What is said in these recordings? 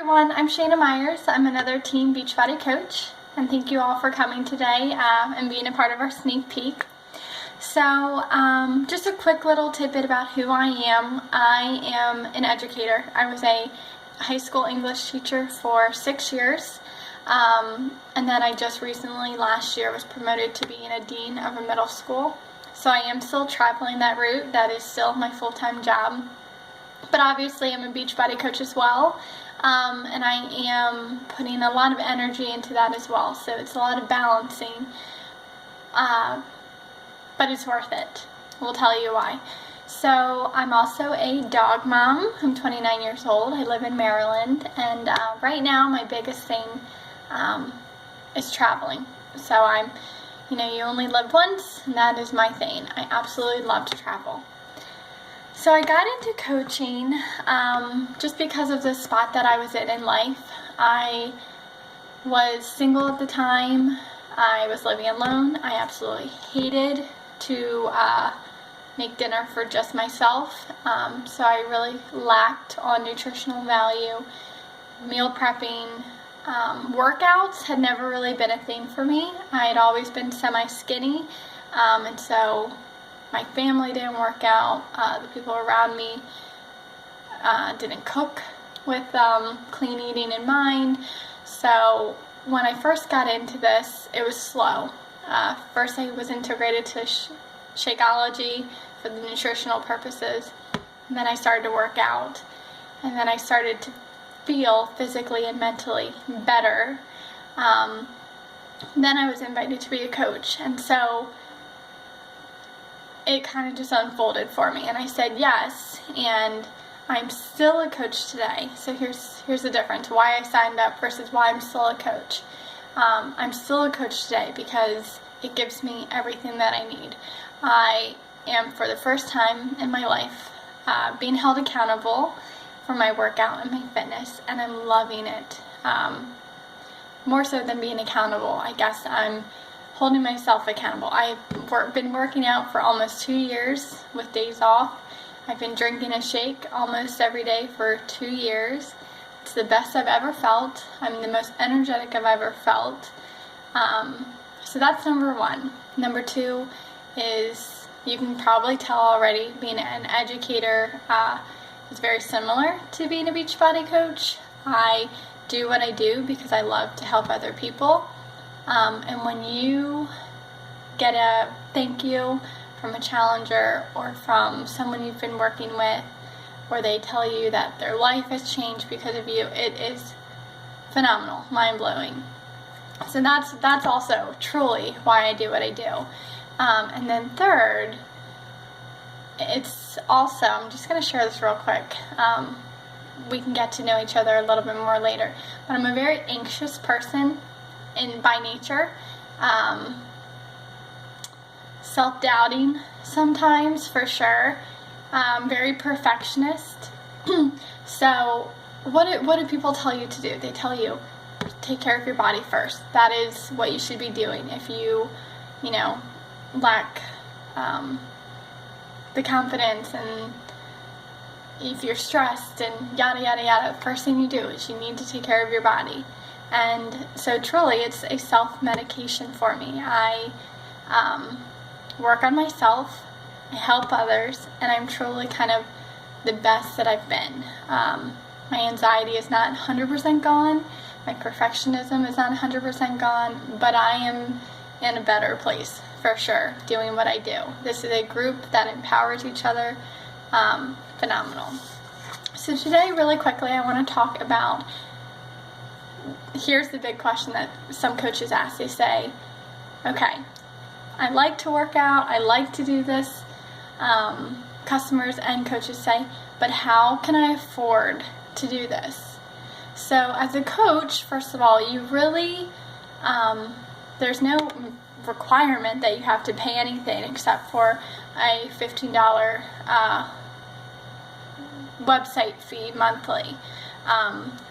Everyone, I'm Shayna Myers. I'm another Teen Beachbody coach, and thank you all for coming today and being a part of our sneak peek. So, just a quick little tidbit about who I am. I am an educator. I was a high school English teacher for 6 years, and then I just recently, last year, was promoted to being a dean of a middle school. So I am still traveling that route. That is still my full-time job. But obviously I'm a Beachbody coach as well, and I am putting a lot of energy into that as well. So it's a lot of balancing, but it's worth it. We'll tell you why. So I'm also a dog mom. I'm 29 years old. I live in Maryland, and right now my biggest thing is traveling. So you only live once, and that is my thing. I absolutely love to travel. So I got into coaching just because of the spot that I was in life. I was single at the time. I was living alone. I absolutely hated to make dinner for just myself. So I really lacked on nutritional value. Meal prepping, workouts had never really been a thing for me. I had always been semi-skinny, and so my family didn't work out. The people around me didn't cook with clean eating in mind. So when I first got into this, it was slow. First I was integrated to Shakeology for the nutritional purposes. And then I started to work out. And then I started to feel physically and mentally better. Then I was invited to be a coach. And so it kind of just unfolded for me, and I said yes, and I'm still a coach today. So here's the difference, why I signed up versus why I'm still a coach. I'm still a coach today because it gives me everything that I need. I am, for the first time in my life, being held accountable for my workout and my fitness, and I'm loving it. More so than being accountable, I guess I'm holding myself accountable. I've been working out for almost 2 years with days off. I've been drinking a shake almost every day for 2 years. It's the best I've ever felt. I'm the most energetic I've ever felt. So that's number one. Number two is, you can probably tell already, being an educator is very similar to being a Beachbody coach. I do what I do because I love to help other people. And when you get a thank you from a challenger or from someone you've been working with, or they tell you that their life has changed because of you, it is phenomenal, mind-blowing. So that's also truly why I do what I do. And then third, it's also, I'm just going to share this real quick. We can get to know each other a little bit more later. But I'm a very anxious person by nature, self-doubting sometimes, for sure, very perfectionist. So what do people tell you to do? They tell you, take care of your body first. That is what you should be doing. If you lack the confidence, and if you're stressed and yada yada yada, first thing you do is you need to take care of your body. And so truly, it's a self-medication for me. I work on myself, I help others, and I'm truly kind of the best that I've been. My anxiety is not 100% gone, my perfectionism is not 100% gone, but I am in a better place, for sure, doing what I do. This is a group that empowers each other. Phenomenal. So today, really quickly, I want to talk about, here's the big question that some coaches ask. They say, okay, I like to work out, I like to do this. Customers and coaches say, but how can I afford to do this? So as a coach, first of all, you really, there's no requirement that you have to pay anything except for a $15 website fee monthly.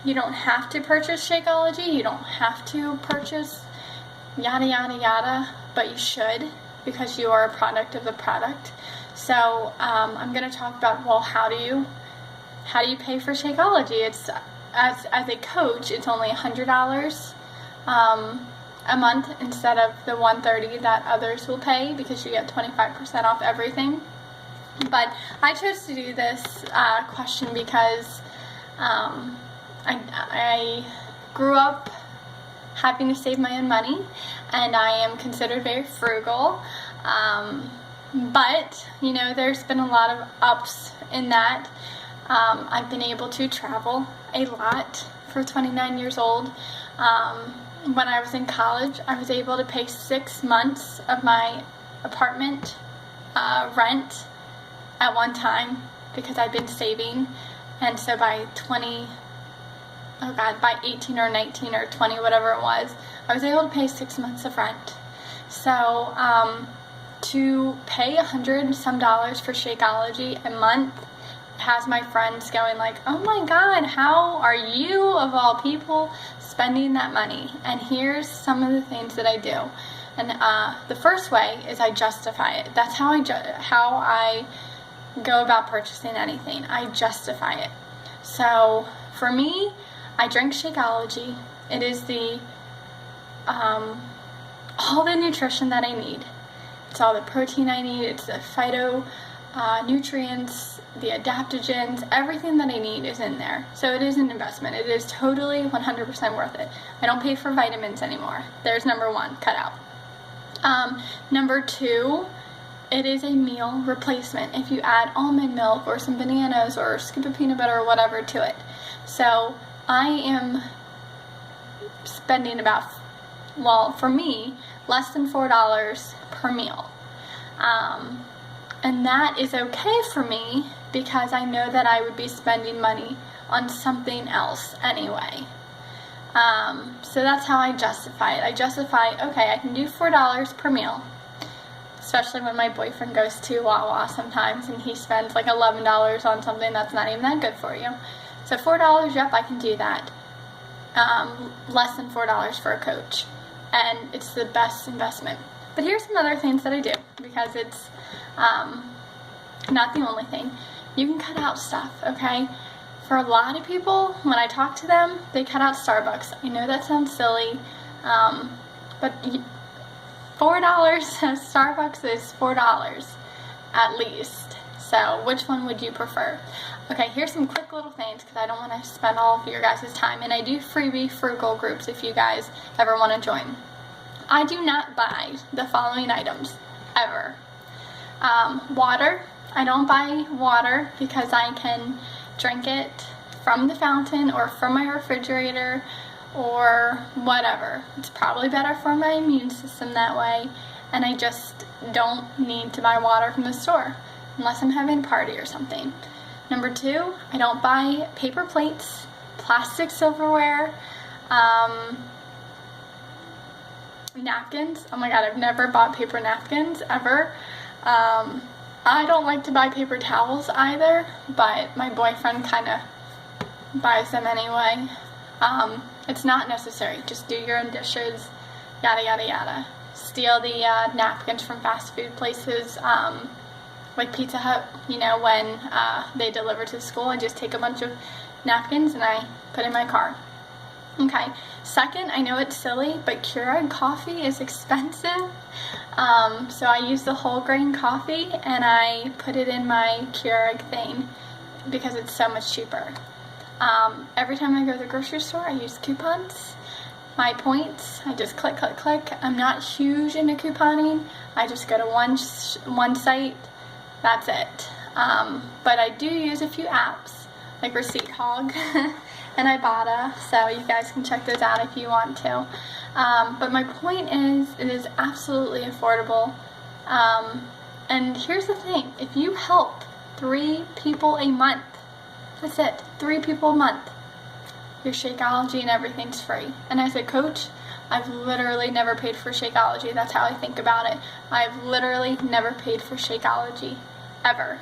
You don't have to purchase Shakeology, you don't have to purchase yada yada yada, but you should, because you are a product of the product. So I'm going to talk about, well, how do you pay for Shakeology? It's as a coach, it's only $100 a month instead of the $130 that others will pay, because you get 25% off everything. But I chose to do this question because I grew up having to save my own money, and I am considered very frugal. But, you know, there's been a lot of ups in that. I've been able to travel a lot for 29 years old. When I was in college, I was able to pay 6 months of my apartment rent at one time because I'd been saving. And so by 18 or 19 or 20, whatever it was, I was able to pay 6 months of rent. So to pay $100 and some for Shakeology a month has my friends going like, oh my God, how are you, of all people, spending that money? And here's some of the things that I do. And the first way is I justify it. That's how I go about purchasing anything. I justify it. So for me, I drink Shakeology. It is the all the nutrition that I need. It's all the protein I need. It's the phyto nutrients, the adaptogens, everything that I need is in there. So it is an investment. It is totally 100% worth it. I don't pay for vitamins anymore. There's number one, cut out. Number two, it is a meal replacement if you add almond milk or some bananas or a scoop of peanut butter or whatever to it. So I am spending about, well, for me, less than $4 per meal. And that is okay for me because I know that I would be spending money on something else anyway. So that's how I justify it. I justify, okay, I can do $4 per meal, especially when my boyfriend goes to Wawa sometimes and he spends like $11 on something that's not even that good for you. So $4, yep, I can do that. Less than $4 for a coach. And it's the best investment. But here's some other things that I do, because it's not the only thing. You can cut out stuff, okay? For a lot of people, when I talk to them, they cut out Starbucks. I know that sounds silly, but $4, Starbucks is $4 at least. So which one would you prefer? Okay, here's some quick little things because I don't want to spend all of your guys' time. And I do freebie frugal groups if you guys ever want to join. I do not buy the following items, ever. Water. I don't buy water because I can drink it from the fountain or from my refrigerator or whatever. It's probably better for my immune system that way, and I just don't need to buy water from the store unless I'm having a party or something. Number two, I don't buy paper plates, plastic silverware, napkins. Oh my God, I've never bought paper napkins, ever. I don't like to buy paper towels either, but my boyfriend kind of buys them anyway. It's not necessary. Just do your own dishes, yada, yada, yada. Steal the napkins from fast food places, like Pizza Hut, you know, when they deliver to school. I just take a bunch of napkins and I put in my car. Okay, second, I know it's silly, but Keurig coffee is expensive. So I use the whole grain coffee and I put it in my Keurig thing because it's so much cheaper. Every time I go to the grocery store, I use coupons. My points, I just click, click, click. I'm not huge into couponing. I just go to one site. That's it. But I do use a few apps like Receipt Hog and Ibotta, so you guys can check those out if you want to. But my point is, it is absolutely affordable. And here's the thing, if you help 3 people a month, that's it, 3 people a month, your Shakeology and everything's free. And as a coach, I've literally never paid for Shakeology. That's how I think about it. I've literally never paid for Shakeology, ever.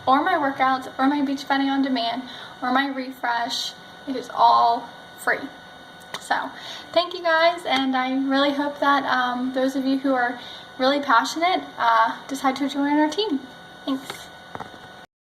Or my workouts, or my Beachbody On Demand, or my refresh. It is all free. So, thank you guys, and I really hope that those of you who are really passionate decide to join our team. Thanks.